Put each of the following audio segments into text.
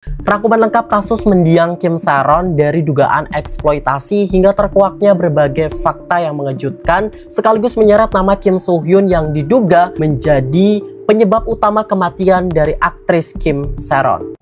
Rangkuman lengkap kasus mendiang Kim Sae-ron dari dugaan eksploitasi hingga terkuaknya berbagai fakta yang mengejutkan, sekaligus menyeret nama Kim Soo-hyun yang diduga menjadi penyebab utama kematian dari aktris Kim Sae-ron.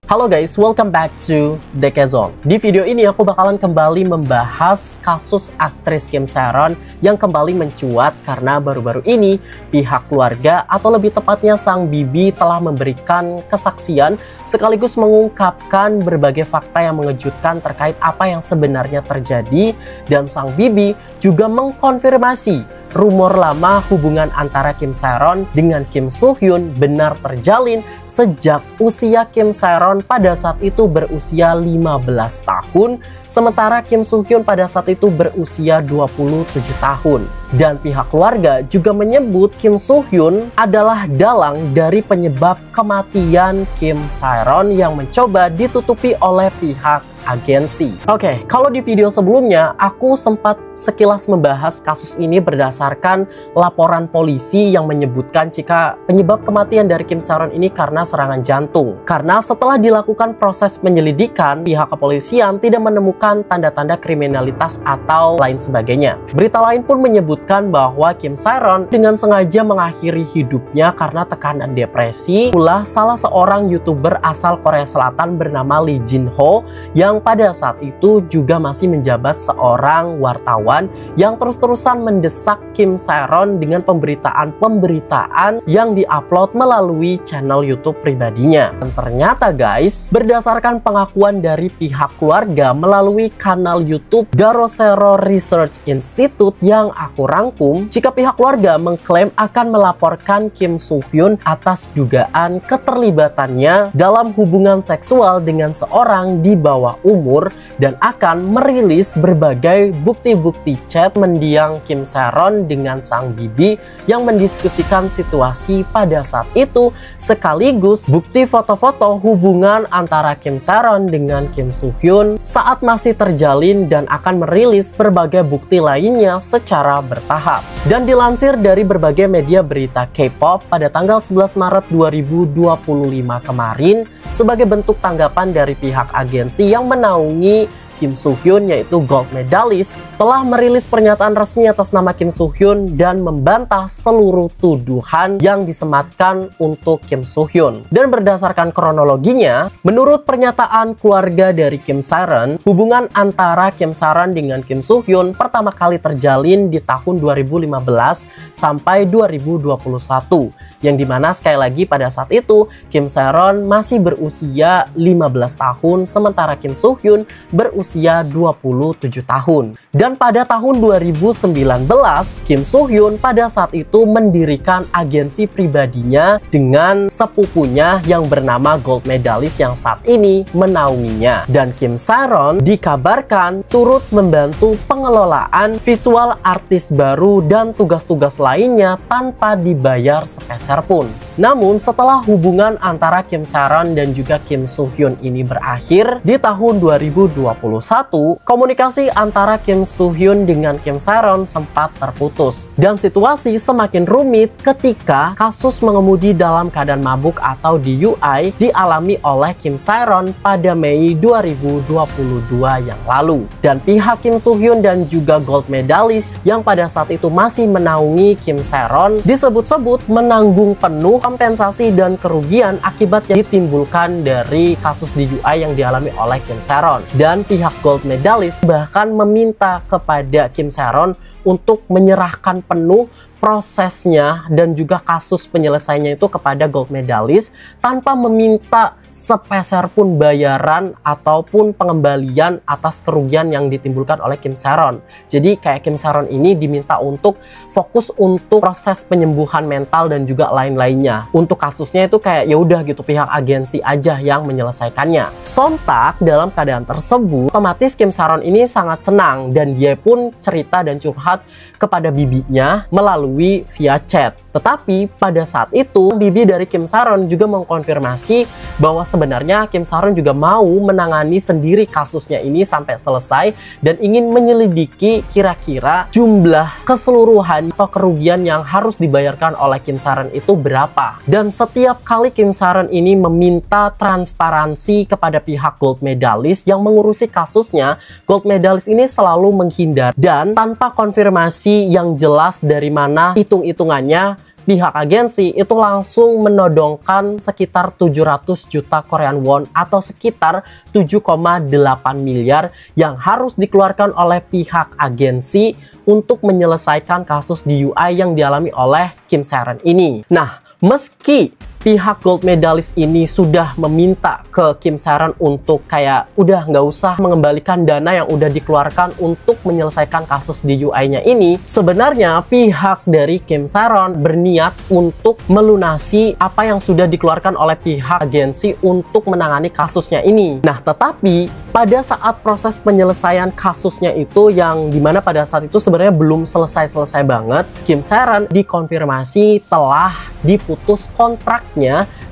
Halo guys, welcome back to Dekezone. Di video ini aku bakalan kembali membahas kasus aktris Kim Sae-ron yang kembali mencuat karena baru-baru ini pihak keluarga atau lebih tepatnya sang bibi telah memberikan kesaksian sekaligus mengungkapkan berbagai fakta yang mengejutkan terkait apa yang sebenarnya terjadi, dan sang bibi juga mengkonfirmasi rumor lama hubungan antara Kim Sae-ron dengan Kim Soo-hyun benar terjalin sejak usia Kim Sae-ron pada saat itu berusia 15 tahun, sementara Kim Soo-hyun pada saat itu berusia 27 tahun. Dan pihak keluarga juga menyebut Kim Soo-hyun adalah dalang dari penyebab kematian Kim Sae-ron yang mencoba ditutupi oleh pihak agensi. Oke, kalau di video sebelumnya aku sempat sekilas membahas kasus ini berdasarkan laporan polisi yang menyebutkan jika penyebab kematian dari Kim Sae-ron ini karena serangan jantung. Karena setelah dilakukan proses penyelidikan, pihak kepolisian tidak menemukan tanda-tanda kriminalitas atau lain sebagainya. Berita lain pun menyebutkan bahwa Kim Sae-ron dengan sengaja mengakhiri hidupnya karena tekanan depresi. Pula salah seorang YouTuber asal Korea Selatan bernama Lee Jin Ho yang pada saat itu juga masih menjabat seorang wartawan yang terus-terusan mendesak Kim Sae-ron dengan pemberitaan-pemberitaan yang diupload melalui channel YouTube pribadinya. Dan ternyata guys, berdasarkan pengakuan dari pihak keluarga melalui kanal YouTube Garosero Research Institute yang aku rangkum, jika pihak keluarga mengklaim akan melaporkan Kim Soo-hyun atas dugaan keterlibatannya dalam hubungan seksual dengan seorang di bawah umur dan akan merilis berbagai bukti-bukti chat mendiang Kim Sae-ron dengan sang bibi yang mendiskusikan situasi pada saat itu, sekaligus bukti foto-foto hubungan antara Kim Sae-ron dengan Kim Soo-hyun saat masih terjalin, dan akan merilis berbagai bukti lainnya secara bertahap. Dan dilansir dari berbagai media berita K-pop pada tanggal 11 Maret 2025 kemarin, sebagai bentuk tanggapan dari pihak agensi yang menaungi Kim Soo-hyun yaitu gold medalist telah merilis pernyataan resmi atas nama Kim Soo-hyun dan membantah seluruh tuduhan yang disematkan untuk Kim Soo-hyun. Dan berdasarkan kronologinya, menurut pernyataan keluarga dari Kim Sae-ron, hubungan antara Kim Sae-ron dengan Kim Soo-hyun pertama kali terjalin di tahun 2015 sampai 2021, yang dimana sekali lagi pada saat itu Kim Sae-ron masih berusia 15 tahun sementara Kim Soo-hyun berusia 27 tahun. Dan pada tahun 2019, Kim Soo-hyun pada saat itu mendirikan agensi pribadinya dengan sepupunya yang bernama gold medalist yang saat ini menaunginya. Dan Kim Sae-ron dikabarkan turut membantu pengelolaan visual artis baru dan tugas-tugas lainnya tanpa dibayar sepeser pun. Namun setelah hubungan antara Kim Sae-ron dan juga Kim Soo-hyun ini berakhir di tahun 2021, komunikasi antara Kim Soo-hyun dengan Kim Sae-ron sempat terputus. Dan situasi semakin rumit ketika kasus mengemudi dalam keadaan mabuk atau DUI dialami oleh Kim Sae-ron pada Mei 2022 yang lalu. Dan pihak Kim Soo-hyun dan juga gold medalist yang pada saat itu masih menaungi Kim Sae-ron disebut-sebut menanggung penuh kompensasi dan kerugian akibat yang ditimbulkan dari kasus DUI yang dialami oleh Kim Sae-ron. Dan pihak gold medalist bahkan meminta kepada Kim Sae-ron untuk menyerahkan penuh prosesnya dan juga kasus penyelesaiannya itu kepada gold medalist tanpa meminta sepeser pun bayaran ataupun pengembalian atas kerugian yang ditimbulkan oleh Kim Sae-ron. Jadi kayak Kim Sae-ron ini diminta untuk fokus untuk proses penyembuhan mental dan juga lain-lainnya. Untuk kasusnya itu kayak ya udah gitu, pihak agensi aja yang menyelesaikannya. Sontak dalam keadaan tersebut, otomatis Kim Sae-ron ini sangat senang dan dia pun cerita dan curhat kepada bibinya melalui via chat. Tetapi pada saat itu bibi dari Kim Saron juga mengkonfirmasi bahwa sebenarnya Kim Saron juga mau menangani sendiri kasusnya ini sampai selesai dan ingin menyelidiki kira-kira jumlah keseluruhan atau kerugian yang harus dibayarkan oleh Kim Saron itu berapa. Dan setiap kali Kim Saron ini meminta transparansi kepada pihak gold medalist yang mengurusi kasusnya, gold medalist ini selalu menghindar dan tanpa konfirmasi yang jelas dari mana hitung-hitungannya, pihak agensi itu langsung menodongkan sekitar 700 juta Korean won atau sekitar 7,8 miliar yang harus dikeluarkan oleh pihak agensi untuk menyelesaikan kasus DUI yang dialami oleh Kim Saron ini. Nah, meski pihak gold medalist ini sudah meminta ke Kim Saron untuk kayak udah nggak usah mengembalikan dana yang udah dikeluarkan untuk menyelesaikan kasus DUI-nya ini, sebenarnya pihak dari Kim Saron berniat untuk melunasi apa yang sudah dikeluarkan oleh pihak agensi untuk menangani kasusnya ini. Nah, tetapi pada saat proses penyelesaian kasusnya itu yang dimana pada saat itu sebenarnya belum selesai-selesai banget, Kim Saron dikonfirmasi telah diputus kontraknya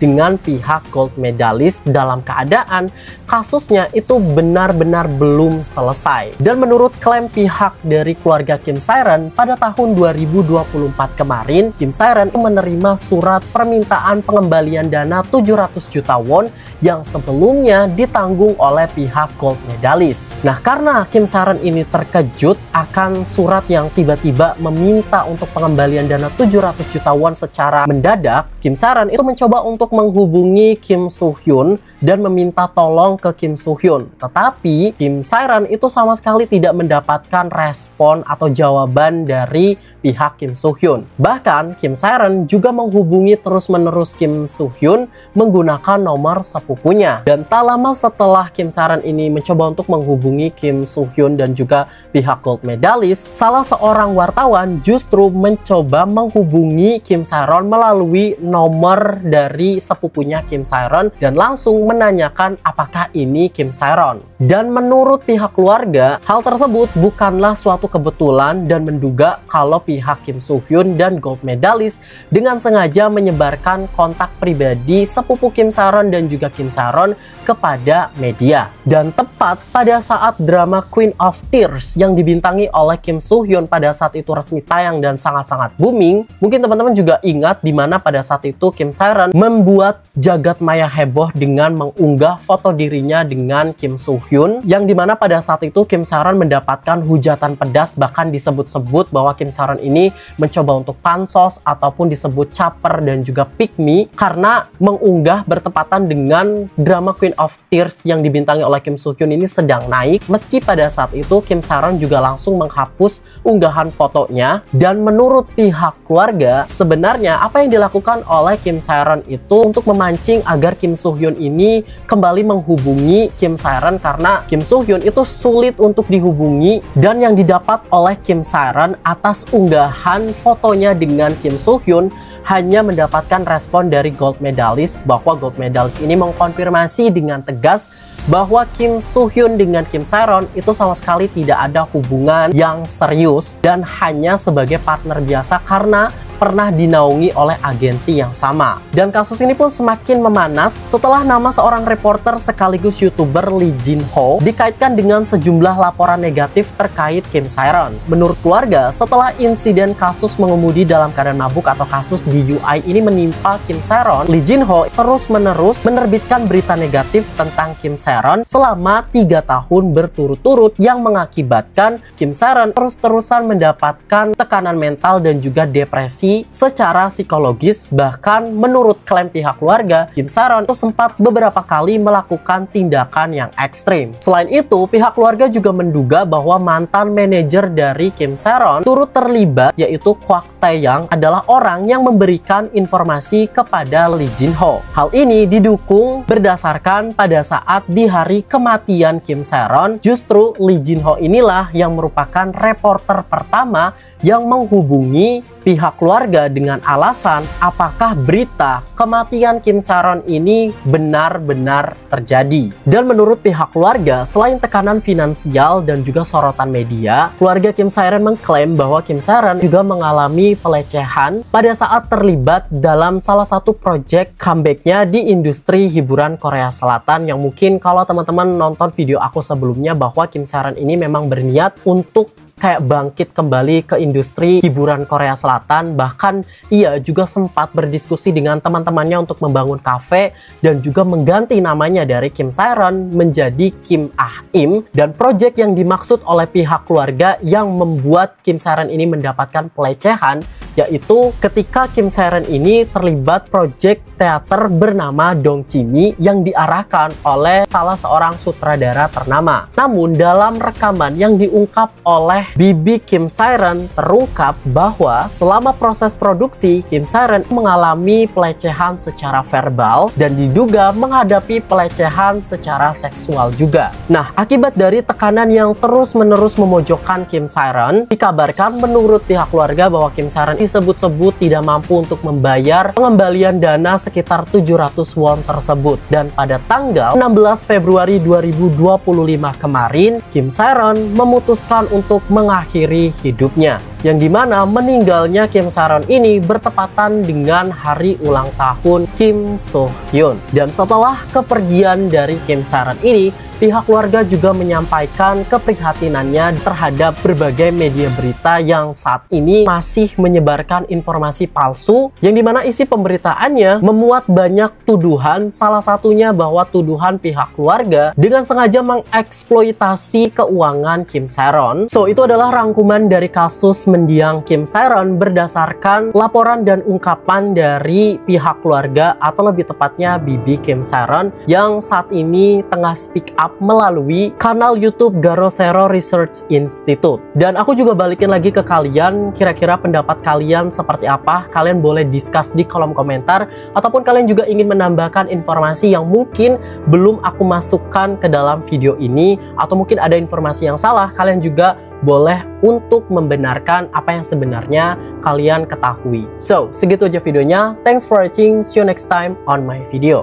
dengan pihak gold medalist dalam keadaan kasusnya itu benar-benar belum selesai. Dan menurut klaim pihak dari keluarga Kim Saron, pada tahun 2024 kemarin, Kim Saron menerima surat permintaan pengembalian dana 700 juta won yang sebelumnya ditanggung oleh pihak gold medalist. Nah, karena Kim Saron ini terkejut akan surat yang tiba-tiba meminta untuk pengembalian dana 700 juta won secara mendadak, Kim Saron itu mencoba untuk menghubungi Kim Soo Hyun dan meminta tolong ke Kim Soo Hyun. Tetapi Kim Saron itu sama sekali tidak mendapatkan respon atau jawaban dari pihak Kim Soo Hyun. Bahkan Kim Saron juga menghubungi terus-menerus Kim Soo Hyun menggunakan nomor sepupunya. Dan tak lama setelah Kim Saron ini mencoba untuk menghubungi Kim Soo Hyun dan juga pihak gold medalist, salah seorang wartawan justru mencoba menghubungi Kim Saron melalui nomor dari sepupunya Kim Saron dan langsung menanyakan apakah ini Kim Saron. Dan menurut pihak keluarga, hal tersebut bukanlah suatu kebetulan dan menduga kalau pihak Kim Soo Hyun dan gold medalist dengan sengaja menyebarkan kontak pribadi sepupu Kim Saron dan juga Kim Saron kepada media. Dan tepat pada saat drama Queen of Tears yang dibintangi oleh Kim Soo Hyun pada saat itu resmi tayang dan sangat-sangat booming, mungkin teman-teman juga ingat di mana pada saat itu Kim Saron membuat jagat maya heboh dengan mengunggah foto dirinya dengan Kim Soo Hyun, yang dimana pada saat itu Kim Saron mendapatkan hujatan pedas, bahkan disebut-sebut bahwa Kim Saron ini mencoba untuk pansos ataupun disebut caper dan juga pick me karena mengunggah bertepatan dengan drama Queen of Tears yang dibintangi oleh Kim Soo Hyun ini sedang naik. Meski pada saat itu Kim Saron juga langsung menghapus unggahan fotonya. Dan menurut pihak keluarga, sebenarnya apa yang dilakukan oleh Kim Saron itu untuk memancing agar Kim Soo Hyun ini kembali menghubungi Kim Saron karena Kim Soo Hyun itu sulit untuk dihubungi, dan yang didapat oleh Kim Saron atas unggahan fotonya dengan Kim Soo Hyun hanya mendapatkan respon dari gold medalist bahwa gold medalist ini mengkonfirmasi dengan tegas bahwa Kim Soo Hyun dengan Kim Saron itu sama sekali tidak ada hubungan yang serius dan hanya sebagai partner biasa karena pernah dinaungi oleh agensi yang sama. Dan kasus ini pun semakin memanas setelah nama seorang reporter sekaligus YouTuber Lee Jin Ho dikaitkan dengan sejumlah laporan negatif terkait Kim Saron. Menurut keluarga, setelah insiden kasus mengemudi dalam keadaan mabuk atau kasus DUI ini menimpa Kim Saron, Lee Jin Ho terus-menerus menerbitkan berita negatif tentang Kim Saron selama 3 tahun berturut-turut yang mengakibatkan Kim Saron terus-terusan mendapatkan tekanan mental dan juga depresi secara psikologis. Bahkan menurut klaim pihak keluarga, Kim Saron itu sempat beberapa kali melakukan tindakan yang ekstrim. Selain itu, pihak keluarga juga menduga bahwa mantan manajer dari Kim Saron turut terlibat, yaitu Kwak Tae-yang adalah orang yang memberikan informasi kepada Lee Jin Ho. Hal ini didukung berdasarkan pada saat di hari kematian Kim Saron, justru Lee Jin Ho inilah yang merupakan reporter pertama yang menghubungi pihak keluarga dengan alasan apakah berita kematian Kim Sae-ron ini benar-benar terjadi. Dan menurut pihak keluarga, selain tekanan finansial dan juga sorotan media, keluarga Kim Sae-ron mengklaim bahwa Kim Sae-ron juga mengalami pelecehan pada saat terlibat dalam salah satu proyek comebacknya di industri hiburan Korea Selatan, yang mungkin kalau teman-teman nonton video aku sebelumnya bahwa Kim Sae-ron ini memang berniat untuk kayak bangkit kembali ke industri hiburan Korea Selatan. Bahkan ia juga sempat berdiskusi dengan teman-temannya untuk membangun kafe dan juga mengganti namanya dari Kim Sae-ron menjadi Kim Ah-im. Dan proyek yang dimaksud oleh pihak keluarga yang membuat Kim Sae-ron ini mendapatkan pelecehan, yaitu ketika Kim Sae-ron ini terlibat proyek teater bernama Dong Chimi yang diarahkan oleh salah seorang sutradara ternama. Namun dalam rekaman yang diungkap oleh Bibi Kim Sae-ron terungkap bahwa selama proses produksi, Kim Sae-ron mengalami pelecehan secara verbal dan diduga menghadapi pelecehan secara seksual juga. Nah, akibat dari tekanan yang terus-menerus memojokkan Kim Sae-ron, dikabarkan menurut pihak keluarga bahwa Kim Sae-ron disebut-sebut tidak mampu untuk membayar pengembalian dana sekitar 700 won tersebut. Dan pada tanggal 16 Februari 2025 kemarin, Kim Sae-ron memutuskan untuk mengakhiri hidupnya, yang dimana meninggalnya Kim Sae-ron ini bertepatan dengan hari ulang tahun Kim So-hyun. Dan setelah kepergian dari Kim Sae-ron ini, pihak keluarga juga menyampaikan keprihatinannya terhadap berbagai media berita yang saat ini masih menyebarkan informasi palsu, yang dimana isi pemberitaannya memuat banyak tuduhan, salah satunya bahwa tuduhan pihak keluarga dengan sengaja mengeksploitasi keuangan Kim Sae-ron. So, itu adalah rangkuman dari kasus mendiang Kim Sae-ron berdasarkan laporan dan ungkapan dari pihak keluarga, atau lebih tepatnya Bibi Kim Sae-ron, yang saat ini tengah speak up melalui kanal YouTube Garosero Research Institute. Dan aku juga balikin lagi ke kalian, kira-kira pendapat kalian seperti apa? Kalian boleh discuss di kolom komentar, ataupun kalian juga ingin menambahkan informasi yang mungkin belum aku masukkan ke dalam video ini, atau mungkin ada informasi yang salah, kalian juga boleh untuk membenarkan apa yang sebenarnya kalian ketahui. So, segitu aja videonya. Thanks for watching. See you next time on my video.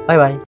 Bye-bye.